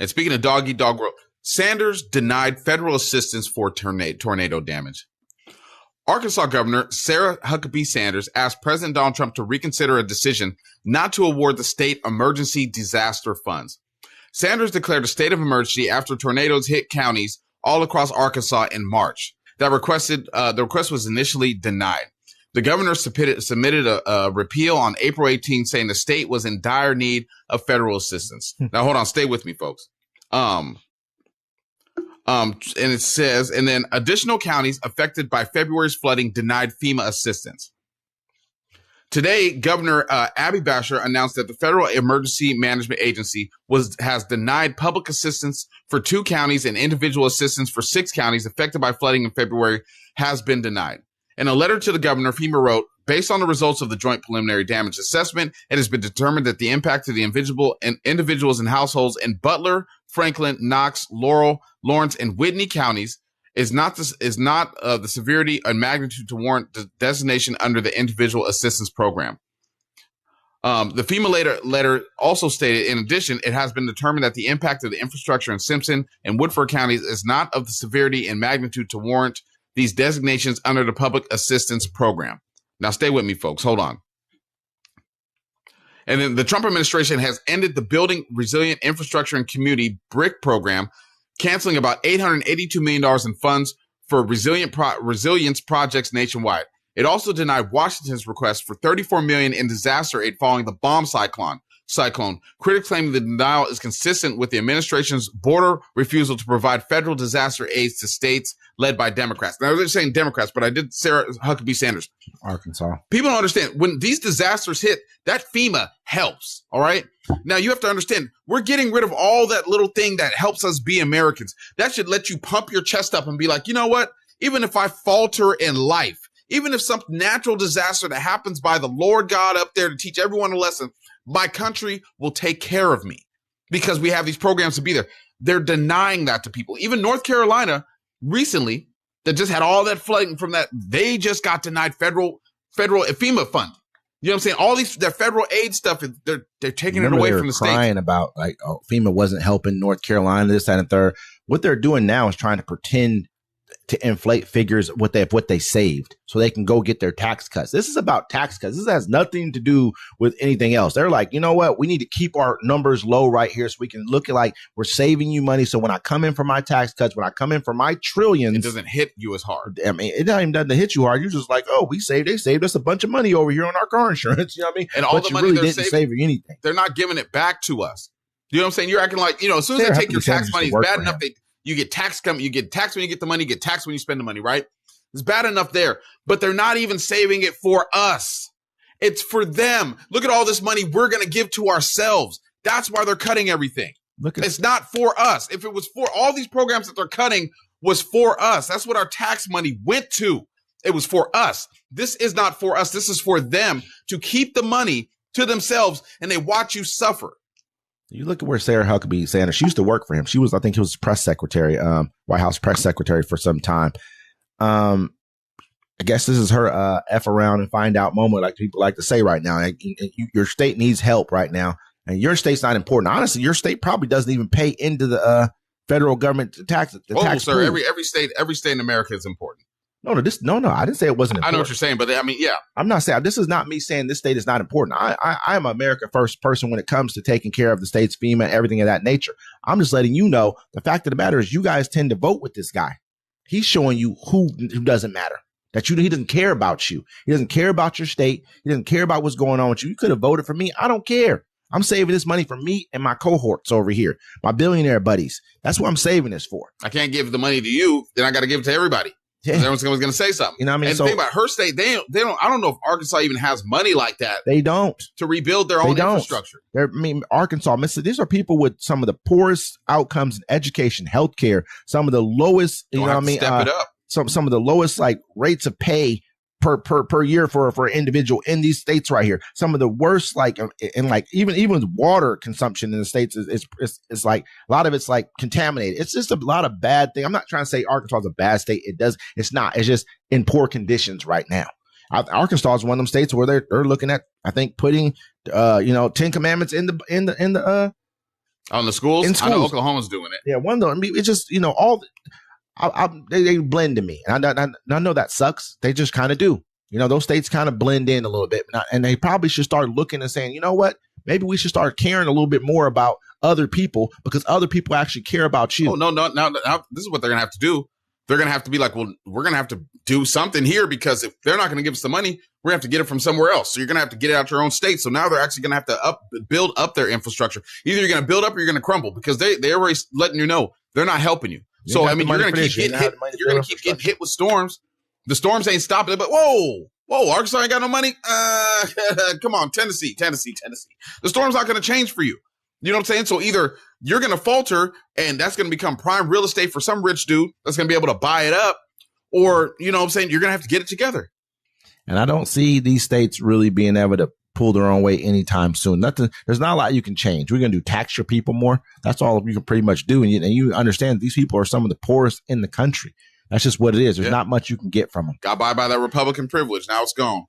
And speaking of dog eat dog world, Sanders denied federal assistance for tornado damage. Arkansas Governor Sarah Huckabee Sanders asked President Donald Trump to reconsider a decision not to award the state emergency disaster funds. Sanders declared a state of emergency after tornadoes hit counties all across Arkansas in March. The request was initially denied. The governor submitted a repeal on April 18, saying the state was in dire need of federal assistance. Now, hold on. Stay with me, folks. And it says, and then additional counties affected by February's flooding denied FEMA assistance. Today, Governor Abby Basher announced that the Federal Emergency Management Agency has denied public assistance for 2 counties, and individual assistance for 6 counties affected by flooding in February has been denied. In a letter to the governor, FEMA wrote, based on the results of the joint preliminary damage assessment, it has been determined that the impact of the individuals and households in Butler, Franklin, Knox, Laurel, Lawrence, and Whitney counties is not the severity and magnitude to warrant the designation under the individual assistance program. The FEMA letter also stated, in addition, it has been determined that the impact of the infrastructure in Simpson and Woodford counties is not of the severity and magnitude to warrant these designations under the public assistance program. Now, stay with me, folks. Hold on. And then the Trump administration has ended the Building Resilient Infrastructure and Community BRIC program, canceling about $882 million in funds for resilience projects nationwide. It also denied Washington's request for $34 million in disaster aid following the bomb cyclone. Critics claim the denial is consistent with the administration's border refusal to provide federal disaster aids to states led by Democrats. Now, I was saying Democrats, but I did Sarah Huckabee Sanders. Arkansas. People don't understand. When these disasters hit, that FEMA helps, all right? Now, you have to understand, we're getting rid of all that little thing that helps us be Americans. That should let you pump your chest up and be like, you know what? Even if I falter in life, even if some natural disaster that happens by the Lord God up there to teach everyone a lesson, my country will take care of me because we have these programs to be there. They're denying that to people. Even North Carolina recently, that just had all that flooding from that, they just got denied federal FEMA fund. You know what I'm saying? All these, their federal aid stuff, they're taking it away from the state. Crying about like, oh, FEMA wasn't helping North Carolina, this, that, and third. What they're doing now is trying to pretend to inflate figures what they saved so they can go get their tax cuts. This is about tax cuts. This has nothing to do with anything else. They're like, you know what? We need to keep our numbers low right here so we can look like we're saving you money. So when I come in for my tax cuts, when I come in for my trillions, it doesn't hit you as hard. I mean, it doesn't hit you hard. You're just like, oh, they saved us a bunch of money over here on our car insurance. You know what I mean? And all the money really didn't save anything. They're not giving it back to us. You know what I'm saying? You're acting like, as soon as they take your tax money, it's bad enough you get tax when you get the money, you get tax when you spend the money, right? It's bad enough there, but they're not even saving it for us. It's for them. Look at all this money we're going to give to ourselves. That's why they're cutting everything. It's not for us. If it was for all these programs that they're cutting was for us. That's what our tax money went to. It was for us. This is not for us. This is for them to keep the money to themselves, and they watch you suffer. You look at where Sarah Huckabee Sanders, she used to work for him. I think he was press secretary, White House press secretary for some time. I guess this is her F around and find out moment, like people like to say right now. Your state needs help right now, and your state's not important. Honestly, your state probably doesn't even pay into the federal government tax. Sir, every state in America is important. No, I didn't say it wasn't important. I know what you're saying, but I mean, yeah. I'm not saying, this is not me saying this state is not important. I am an America first person when it comes to taking care of the state's FEMA, everything of that nature. I'm just letting you know, the fact of the matter is you guys tend to vote with this guy. He's showing you who doesn't matter. He doesn't care about you. He doesn't care about your state. He doesn't care about what's going on with you. You could have voted for me. I don't care. I'm saving this money for me and my cohorts over here, my billionaire buddies. That's what I'm saving this for. I can't give the money to you, then I got to give it to everybody. Yeah. Everyone's going to say something. You know what I mean? And the thing about her state, they don't, I don't know if Arkansas even has money like that. They don't. To rebuild their own infrastructure. Arkansas, Mississippi, these are people with some of the poorest outcomes in education, healthcare, some of the lowest, step it up. Some of the lowest rates of pay per year for an individual in these states right here. Some of the worst, even with water consumption in the states is like a lot of it's like contaminated. It's just a lot of bad things. I'm not trying to say Arkansas is a bad state. It's not. It's just in poor conditions right now. Arkansas is one of them states where they're looking at, I think, putting 10 commandments in the On the schools? In schools. I know Oklahoma's doing it. Yeah, one though. I mean, it's just, they blend to me. And I know that sucks. They just kind of do. Those states kind of blend in a little bit. And they probably should start looking and saying, you know what? Maybe we should start caring a little bit more about other people because other people actually care about you. Oh, no. This is what they're going to have to do. They're going to have to be like, well, we're going to have to do something here because if they're not going to give us the money, we're going to have to get it from somewhere else. So you're going to have to get it out your own state. So now they're actually going to have to build up their infrastructure. Either you're going to build up or you're going to crumble because they're already letting you know they're not helping you. So, I mean, you're going to keep getting hit. You're going to keep getting hit with storms. The storms ain't stopping it, but whoa, Arkansas ain't got no money. Come on, Tennessee. The storm's not going to change for you. You know what I'm saying? So either you're going to falter and that's going to become prime real estate for some rich dude that's going to be able to buy it up, or, you know what I'm saying, you're going to have to get it together. And I don't see these states really being able to pull their own weight anytime soon. There's not a lot you can change. We're going to do tax your people more. That's all you can pretty much do. And you understand these people are some of the poorest in the country. That's just what it is. There's not much you can get from them. Got by that Republican privilege. Now it's gone.